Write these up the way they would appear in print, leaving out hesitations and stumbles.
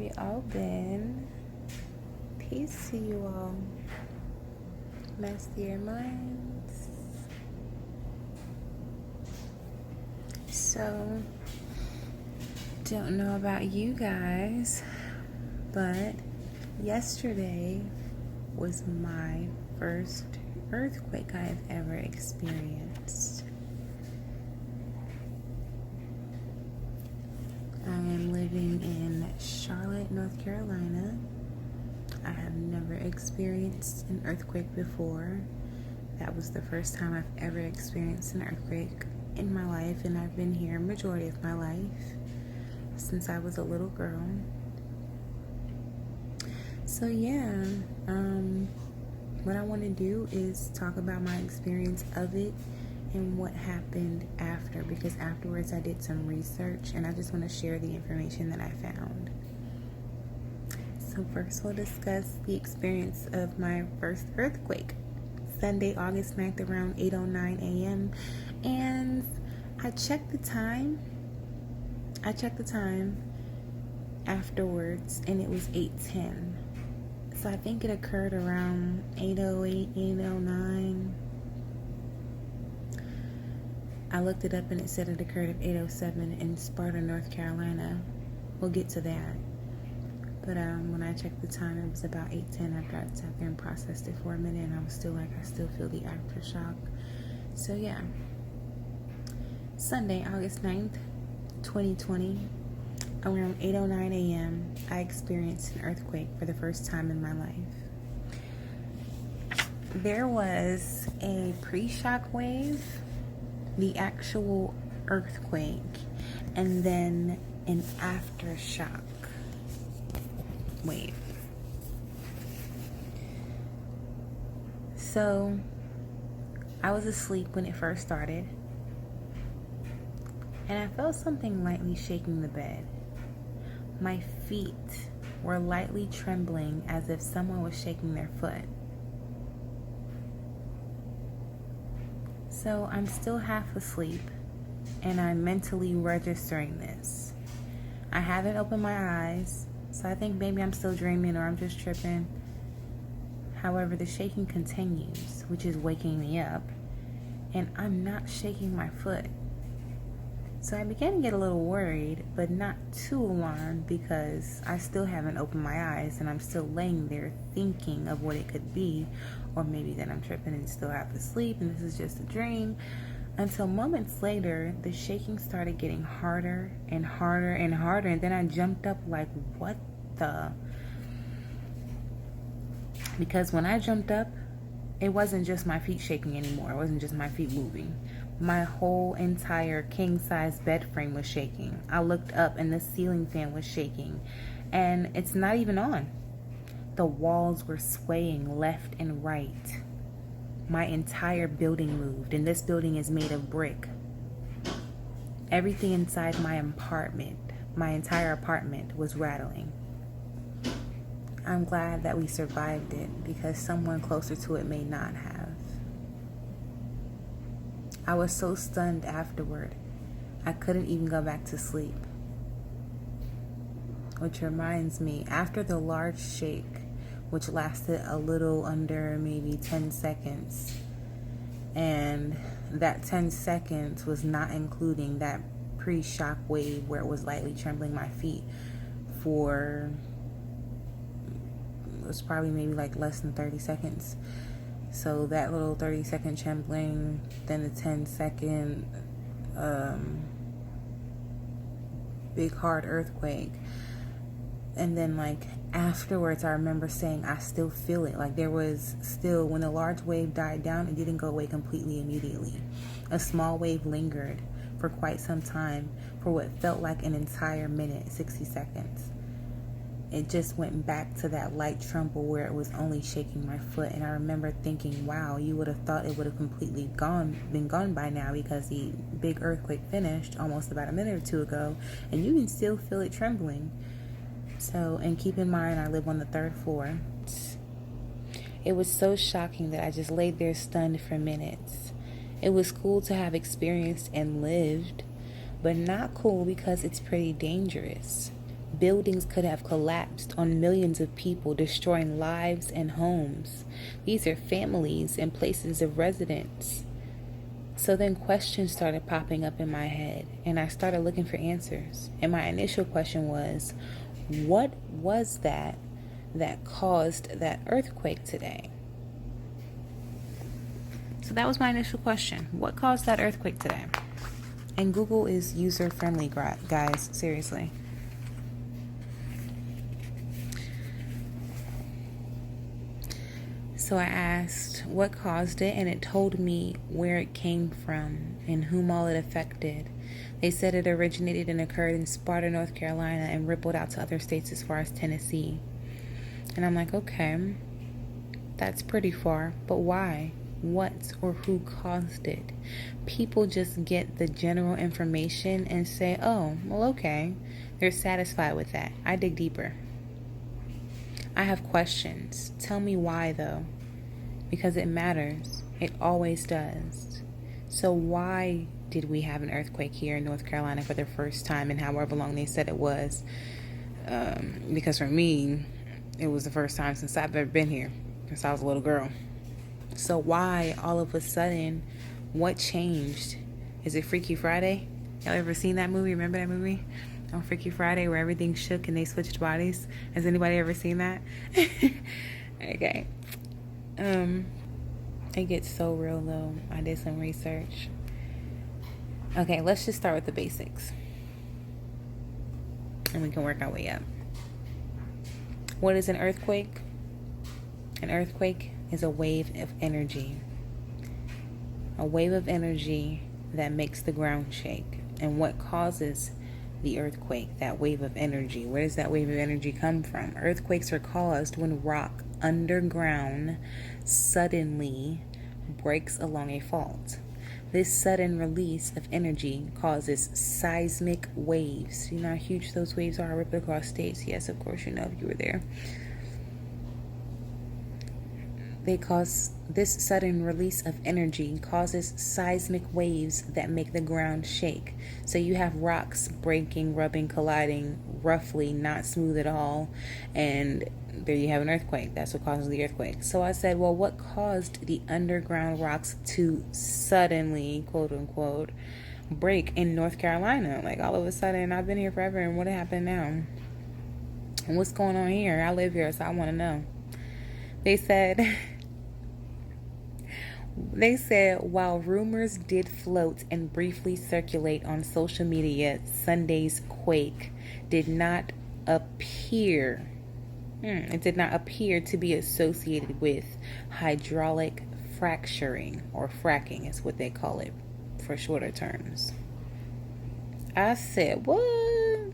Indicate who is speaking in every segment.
Speaker 1: you all been? Peace to you all. Master your minds. So, don't know about you guys, but yesterday was my first earthquake I've ever experienced. I am living in Charlotte, North Carolina. I have never experienced an earthquake before. That was the first time I've ever experienced an earthquake in my life, and I've been here majority of my life since I was a little girl. So yeah, what I want to do is talk about my experience of it and what happened after, because afterwards I did some research and I just want to share the information that I found. So first we'll discuss the experience of my first earthquake. Sunday, August 9th around 8:09 a.m. And I checked the time afterwards and it was 8:10. So I think it occurred around 8:08, 8:09. I looked it up and it said it occurred at 8:07 in Sparta, North Carolina. We'll get to that. But when I checked the time, it was about 8:10 after I sat there and processed it for a minute, and I was still like, I still feel the aftershock. So yeah. Sunday, August 9th, 2020, around 8:09 a.m., I experienced an earthquake for the first time in my life. There was a pre-shock wave, the actual earthquake, and then an aftershock wave. So I was asleep when it first started, and I felt something lightly shaking the bed. My feet were lightly trembling as if someone was shaking their foot. So I'm still half asleep and I'm mentally registering this. I haven't opened my eyes, so I think maybe I'm still dreaming or I'm just tripping. However, the shaking continues, which is waking me up, and I'm not shaking my foot. So I began to get a little worried, but not too alarmed, because I still haven't opened my eyes and I'm still laying there thinking of what it could be, or maybe that I'm tripping and still half asleep and this is just a dream. Until moments later, the shaking started getting harder and harder and harder, and then I jumped up like, what the? Because when I jumped up, it wasn't just my feet shaking anymore. It wasn't just my feet moving. My whole entire king-size bed frame was shaking. I looked up and the ceiling fan was shaking, and it's not even on. The walls were swaying left and right. My entire building moved, and this building is made of brick. Everything inside my entire apartment was rattling. I'm glad that we survived it, because someone closer to it may not have. I was so stunned afterward, I couldn't even go back to sleep. Which reminds me, after the large shake, which lasted a little under maybe 10 seconds, and that 10 seconds was not including that pre-shock wave where it was lightly trembling my feet for, it was probably maybe like less than 30 seconds. So that little 30-second trembling, then the 10-second big hard earthquake. And then like afterwards, I remember saying, I still feel it. Like there was still, when the large wave died down, it didn't go away completely immediately. A small wave lingered for quite some time, for what felt like an entire minute, 60 seconds. It just went back to that light tremble where it was only shaking my foot. And I remember thinking, wow, you would have thought it would have completely been gone by now, because the big earthquake finished almost about a minute or two ago, and you can still feel it trembling. So, and keep in mind, I live on the 3rd floor. It was so shocking that I just laid there stunned for minutes. It was cool to have experienced and lived, but not cool because it's pretty dangerous. Buildings could have collapsed on millions of people, destroying lives and homes. These are families and places of residence. So then questions started popping up in my head, and I started looking for answers. And my initial question was, what was that caused that earthquake today? So that was my initial question. What caused that earthquake today? And Google is user-friendly, guys. Seriously. So I asked what caused it, and it told me where it came from and whom all it affected. They said it originated and occurred in Sparta, North Carolina, and rippled out to other states as far as Tennessee. And I'm like, okay, that's pretty far, but why? What or who caused it? People just get the general information and say, oh, well, okay. They're satisfied with that. I dig deeper. I have questions. Tell me why, though. Because it matters. It always does. So why did we have an earthquake here in North Carolina for the first time, and however long they said it was? Because for me, it was the first time since I've ever been here, since I was a little girl. So why all of a sudden? What changed? Is it Freaky Friday? Y'all ever seen that movie? Remember that movie on Freaky Friday where everything shook and they switched bodies? Has anybody ever seen that? Okay. It gets so real though. I did some research. Okay, let's just start with the basics, and we can work our way up. What is an earthquake? An earthquake is a wave of energy. A wave of energy that makes the ground shake. And what causes the earthquake, that wave of energy? Where does that wave of energy come from? Earthquakes are caused when rock underground suddenly breaks along a fault. This sudden release of energy causes seismic waves. You know how huge those waves are ripping across states? Yes, of course, you know if you were there. This sudden release of energy causes seismic waves that make the ground shake. So you have rocks breaking, rubbing, colliding, roughly, not smooth at all, and there you have an earthquake. That's what causes the earthquake. So I said, well, what caused the underground rocks to suddenly, quote unquote, break in North Carolina? Like all of a sudden, I've been here forever, and what happened now? And what's going on here? I live here, so I want to know. They said, while rumors did float and briefly circulate on social media, Sunday's quake did not appear. It did not appear to be associated with hydraulic fracturing, or fracking is what they call it for shorter terms. I said, what?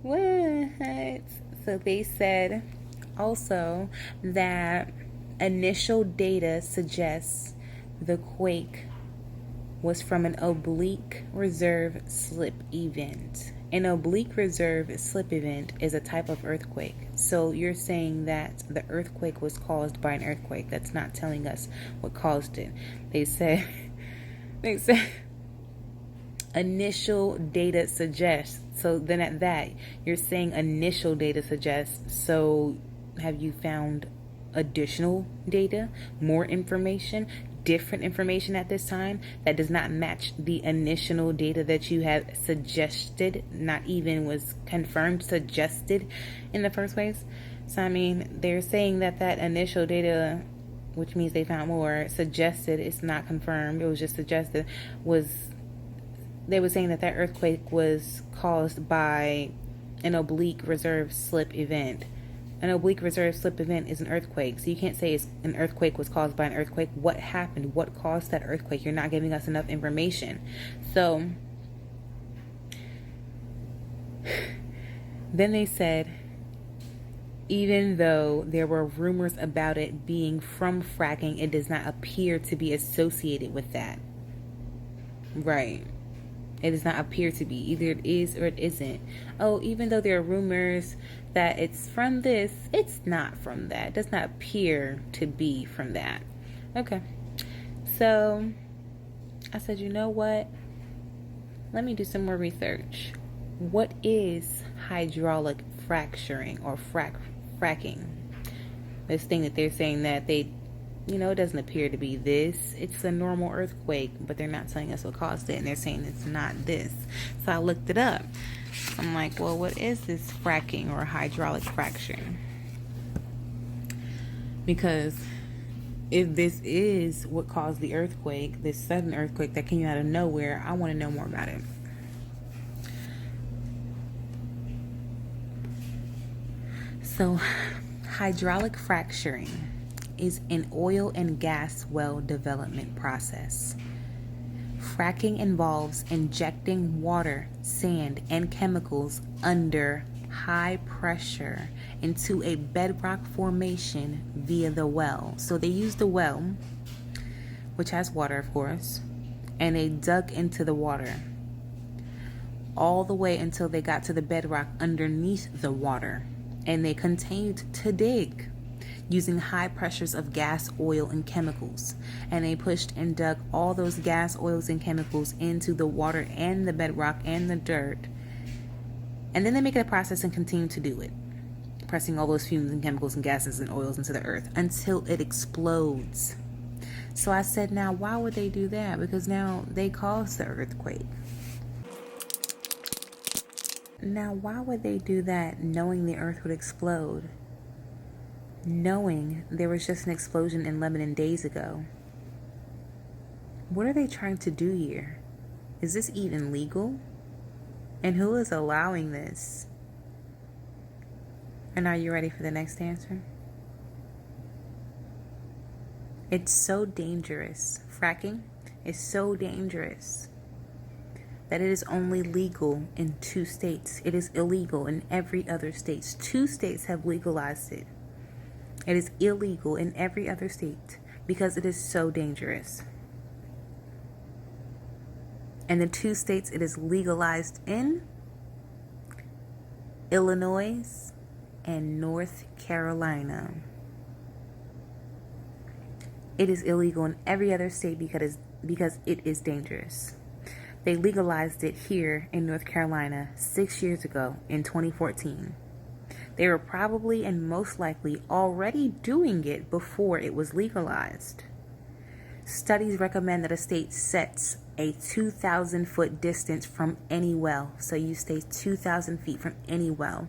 Speaker 1: What? So they said also that initial data suggests the quake was from an oblique reserve slip event. An oblique reserve slip event is a type of earthquake. So you're saying that the earthquake was caused by an earthquake. That's not telling us what caused it. They said initial data suggests. So then at that, you're saying initial data suggests. So have you found additional data, more information, different information at this time that does not match the initial data that you had suggested, not even was confirmed, suggested in the first place? So I mean, they're saying that initial data, which means they found more, suggested, it's not confirmed, it was just suggested, they were saying that earthquake was caused by an oblique reserve slip event. An oblique reserve slip event is an earthquake. So you can't say an earthquake was caused by an earthquake. What happened? What caused that earthquake? You're not giving us enough information. So then they said, even though there were rumors about it being from fracking, it does not appear to be associated with that. Right. It does not appear to be. Either it is or it isn't. Oh, even though there are rumors that it's from this, it's not from that. It does not appear to be from that. Okay. So I said, you know what? Let me do some more research. What is hydraulic fracturing or fracking. This thing that they're saying that they, it doesn't appear to be this. It's a normal earthquake, but they're not telling us what caused it, and they're saying it's not this. So I looked it up. I'm like, well, what is this fracking or hydraulic fracturing? Because if this is what caused the earthquake, this sudden earthquake that came out of nowhere, I want to know more about it. So, hydraulic fracturing is an oil and gas well development process. Fracking involves injecting water, sand, and chemicals under high pressure into a bedrock formation via the well. So they used the well, which has water, of course, and they dug into the water all the way until they got to the bedrock underneath the water. And they continued to dig using high pressures of gas, oil, and chemicals. And they pushed and dug all those gas, oils, and chemicals into the water and the bedrock and the dirt. And then they make it a process and continue to do it, pressing all those fumes and chemicals and gases and oils into the earth until it explodes. So I said, now, why would they do that? Because now they caused the earthquake. Now, why would they do that knowing the earth would explode? Knowing there was just an explosion in Lebanon days ago. What are they trying to do here? Is this even legal? And who is allowing this? And are you ready for the next answer? It's so dangerous. Fracking is so dangerous that it is only legal in 2 states. It is illegal in every other state. 2 states have legalized it. It is illegal in every other state because it is so dangerous. And the 2 states it is legalized in: Illinois and North Carolina. It is illegal in every other state because it is dangerous. They legalized it here in North Carolina 6 years ago in 2014. They were probably and most likely already doing it before it was legalized. Studies recommend that a state sets a 2,000-foot distance from any well. So you stay 2,000 feet from any well.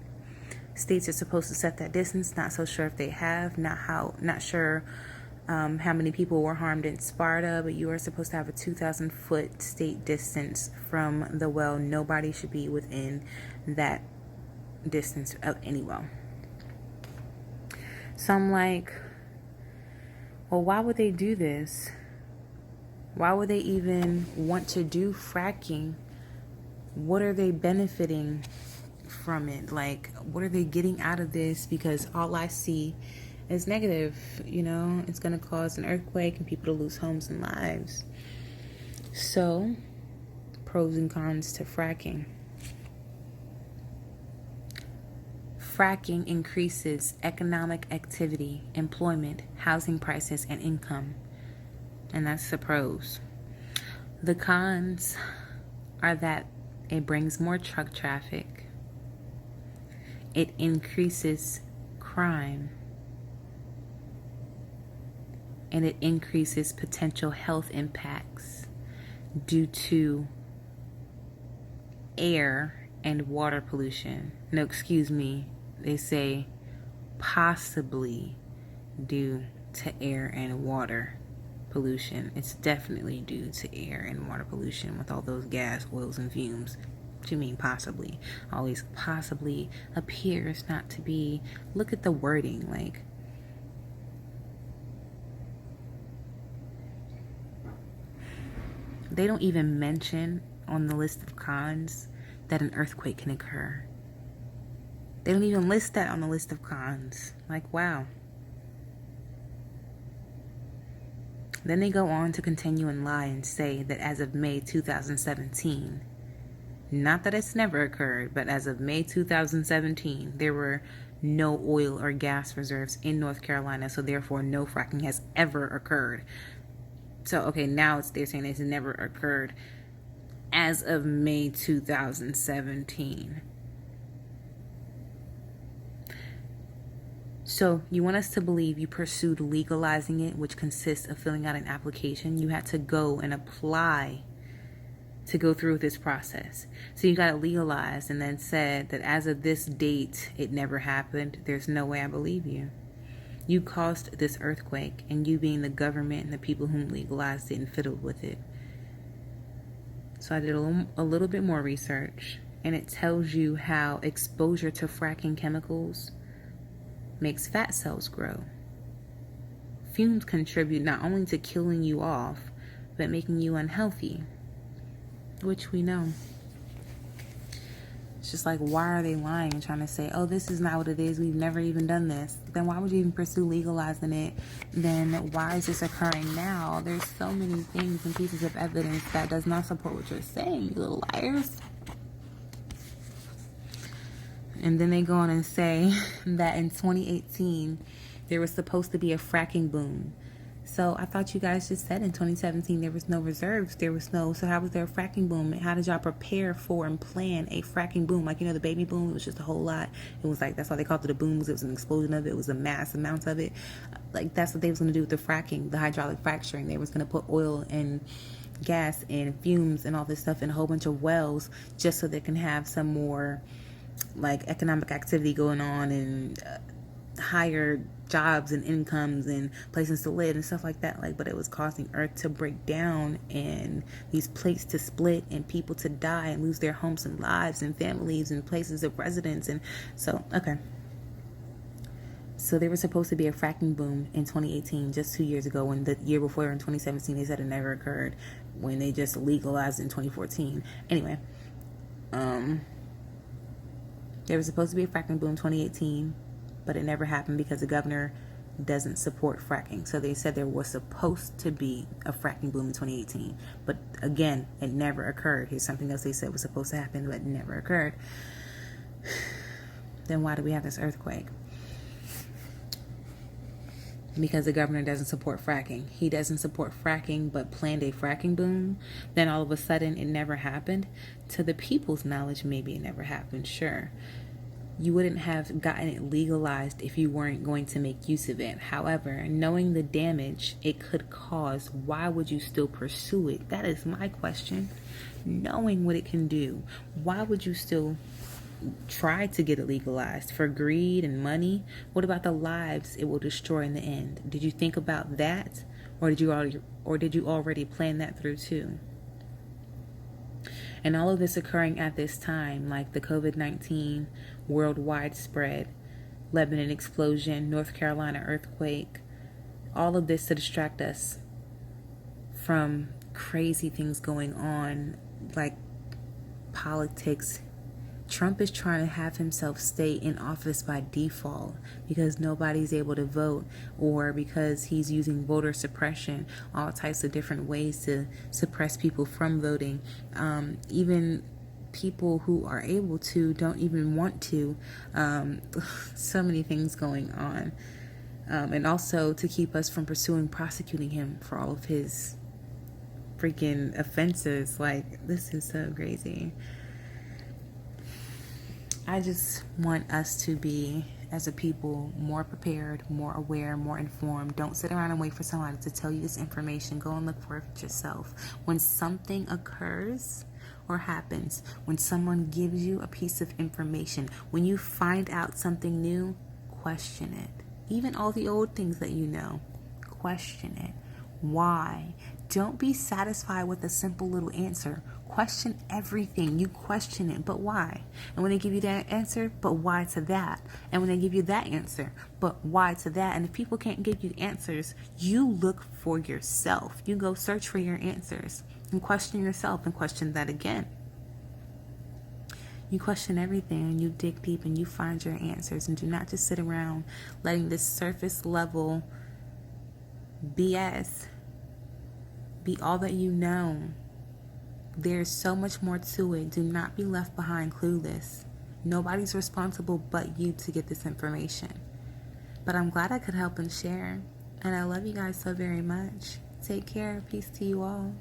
Speaker 1: States are supposed to set that distance. Not so sure if they have. Not sure how many people were harmed in Sparta, but you are supposed to have a 2,000-foot state distance from the well. Nobody should be within that distance of any well. So I'm like, well, why would they do this? Why would they even want to do fracking? What are they benefiting from it? Like, what are they getting out of this? Because all I see is negative. It's going to cause an earthquake and people to lose homes and lives. So, pros and cons to fracking. Fracking increases economic activity, employment, housing prices, and income. And that's the pros. The cons are that it brings more truck traffic. It increases crime. And it increases potential health impacts due to air and water pollution. No, excuse me. They say possibly due to air and water pollution. It's definitely due to air and water pollution with all those gas, oils, and fumes. What do you mean possibly? Always possibly appears not to be. Look at the wording. Like, they don't even mention on the list of cons that an earthquake can occur. They don't even list that on the list of cons. Like, wow. Then they go on to continue and lie and say that as of May 2017, not that it's never occurred, but as of May 2017, there were no oil or gas reserves in North Carolina, so therefore no fracking has ever occurred. So, okay, now they're saying it's never occurred as of May 2017. So you want us to believe you pursued legalizing it, which consists of filling out an application. You had to go and apply to go through this process. So you got it legalized and then said that as of this date, it never happened. There's no way I believe you. You caused this earthquake, and you being the government and the people who legalized it and fiddled with it. So I did a little bit more research, and it tells you how exposure to fracking chemicals makes fat cells grow. Fumes contribute not only to killing you off, but making you unhealthy, which we know. It's just like, why are they lying and trying to say, oh, this is not what it is, we've never even done this? Then why would you even pursue legalizing it? Then why is this occurring now? There's so many things and pieces of evidence that does not support what you're saying, you little liars. And then they go on and say that in 2018 there was supposed to be a fracking boom. So I thought you guys just said in 2017 there was no reserves. So how was there a fracking boom? How did y'all prepare for and plan a fracking boom? Like, the baby boom, it was just a whole lot. It was like, that's why they called it a boom. It was an explosion of it. It was a mass amount of it. Like, that's what they was going to do with the fracking, the hydraulic fracturing. They was going to put oil and gas and fumes and all this stuff in a whole bunch of wells just so they can have some more, like, economic activity going on and higher jobs and incomes and places to live and stuff like that. Like, but it was causing earth to break down and these plates to split and people to die and lose their homes and lives and families and places of residence. And so, okay. So there was supposed to be a fracking boom in 2018, just 2 years ago, when the year before in 2017 they said it never occurred, when they just legalized in 2014. Anyway, there was supposed to be a fracking boom in 2018, but it never happened because the governor doesn't support fracking. So they said there was supposed to be a fracking boom in 2018, but again, it never occurred. Here's something else they said was supposed to happen, but it never occurred. Then why do we have this earthquake? Because the governor doesn't support fracking. He doesn't support fracking, but planned a fracking boom. Then all of a sudden it never happened. To the people's knowledge, maybe it never happened, sure. You wouldn't have gotten it legalized if you weren't going to make use of it. However, knowing the damage it could cause, why would you still pursue it? That is my question. Knowing what it can do, why would you still try to get it legalized? For greed and money? What about the lives it will destroy in the end? Did you think about that? Or did you already plan that through too? And all of this occurring at this time, like the COVID-19 worldwide spread, Lebanon explosion, North Carolina earthquake, all of this to distract us from crazy things going on, like politics. Trump is trying to have himself stay in office by default because nobody's able to vote, or because he's using voter suppression, all types of different ways to suppress people from voting. Even people who are able to don't even want to. So many things going on. And also to keep us from prosecuting him for all of his freaking offenses. Like, this is so crazy. I just want us to be, as a people, more prepared, more aware, more informed. Don't sit around and wait for somebody to tell you this information. Go and look for it yourself. When something occurs or happens, when someone gives you a piece of information, when you find out something new, question it. Even all the old things that you know, question it. Why? Don't be satisfied with a simple little answer. Question everything. You question it, but why? And when they give you that answer, but why to that? And when they give you that answer, but why to that? And if people can't give you answers, you look for yourself. You go search for your answers and question yourself and question that again. You question everything and you dig deep and you find your answers, and do not just sit around letting this surface level BS be all that you know. There's so much more to it. Do not be left behind clueless. Nobody's responsible but you to get this information. But I'm glad I could help and share. And I love you guys so very much. Take care. Peace to you all.